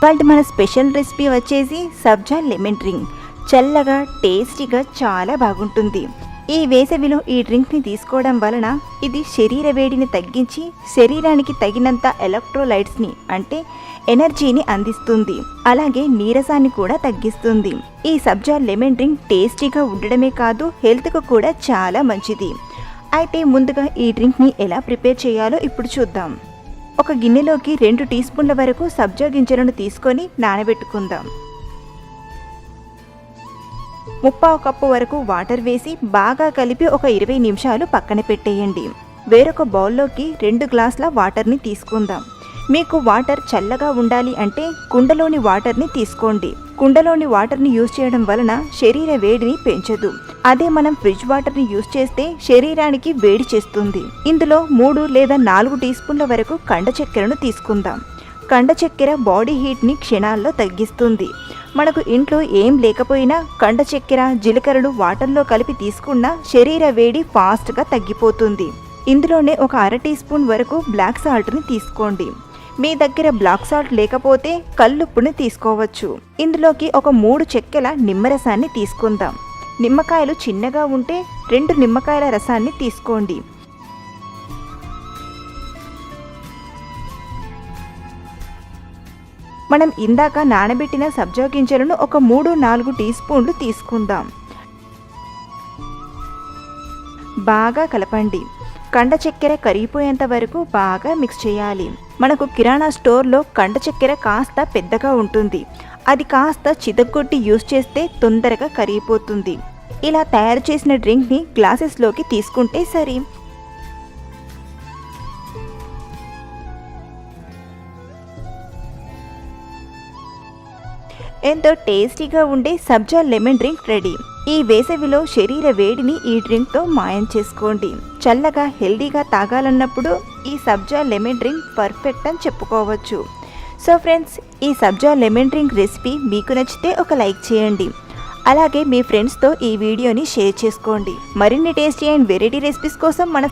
ఇవాళ మన special recipe వచ్చేసి సబ్జా లెమన్ డ్రింక్. చల్లగా టేస్టీగా చాలా బాగుంటుంది. ఈ వేసవిలో ఈ డ్రింక్ని తీసుకోవడం వలన ఇది శరీర వేడిని తగ్గించి శరీరానికి తగినంత ఎలక్ట్రోలైట్స్ని అంటే ఎనర్జీని అందిస్తుంది. అలాగే నీరసాన్ని కూడా తగ్గిస్తుంది. ఈ సబ్జా లెమన్ డ్రింక్ టేస్టీగా ఉండడమే కాదు హెల్త్కు కూడా చాలా మంచిది. అయితే ముందుగా ఈ డ్రింక్ని ఎలా ప్రిపేర్ చేయాలో ఇప్పుడు చూద్దాం. ఒక గిన్నెలోకి 2 టీ స్పూన్ల వరకు సబ్జా గింజలను తీసుకొని నానబెట్టుకుందాం. 1/2 కప్పు వరకు వాటర్ వేసి బాగా కలిపి ఒక 20 నిమిషాలు పక్కన పెట్టేయండి. వేరొక బౌల్లోకి 2 గ్లాసుల వాటర్ని తీసుకుందాం. మీకు వాటర్ చల్లగా ఉండాలి అంటే కుండలోని వాటర్ని తీసుకోండి. కుండలోని వాటర్ని యూజ్ చేయడం వలన శరీర వేడిని పెంచదు. అదే మనం ఫ్రిడ్జ్ వాటర్ని యూజ్ చేస్తే శరీరానికి వేడి చేస్తుంది. ఇందులో 3 లేదా 4 టీ స్పూన్ల వరకు కండ చక్కెరను తీసుకుందాం. కండ చక్కెర బాడీ హీట్ని క్షణాల్లో తగ్గిస్తుంది. మనకు ఇంట్లో ఏం లేకపోయినా కండ చక్కెర జీలకర్రను వాటర్లో కలిపి తీసుకున్న శరీర వేడి ఫాస్ట్గా తగ్గిపోతుంది. ఇందులోనే ఒక 1/2 టీ స్పూన్ వరకు బ్లాక్ సాల్ట్ని తీసుకోండి. మీ దగ్గర బ్లాక్ సాల్ట్ లేకపోతే కల్లుప్పుని తీసుకోవచ్చు. ఇందులోకి ఒక 3 చెక్కల నిమ్మరసాన్ని తీసుకుందాం. నిమ్మకాయలు చిన్నగా ఉంటే 2 నిమ్మకాయల రసాన్ని తీసుకోండి. మనం ఇందాక నానబెట్టిన సబ్జా గింజలను ఒక 3-4 టీ స్పూన్లు తీసుకుందాం. బాగా కలపండి. కండ చక్కెర కరిగిపోయేంత వరకు బాగా మిక్స్ చేయాలి. మనకు కిరాణా స్టోర్లో కండ చక్కెర కాస్త పెద్దగా ఉంటుంది. అది కాస్త చితగ్గొట్టి యూజ్ చేస్తే తొందరగా కరిగిపోతుంది. ఇలా తయారు చేసిన డ్రింక్ని గ్లాసెస్లోకి తీసుకుంటే సరి. ఎంతో టేస్టీగా ఉండే సబ్జా లెమన్ డ్రింక్ రెడీ. ఈ వేసవిలో శరీర వేడిని ఈ డ్రింక్తో మాయం చేసుకోండి. చల్లగా హెల్దీగా తాగాలన్నప్పుడు ఈ సబ్జా లెమన్ డ్రింక్ పర్ఫెక్ట్ అని చెప్పుకోవచ్చు. సో ఫ్రెండ్స్, ఈ సబ్జా లెమన్ డ్రింక్ రెసిపీ మీకు నచ్చితే ఒక లైక్ చేయండి. అలాగే మీ ఫ్రెండ్స్తో ఈ వీడియోని షేర్ చేసుకోండి. మరిన్ని టేస్టీ అండ్ వెరైటీ రెసిపీస్ కోసం మన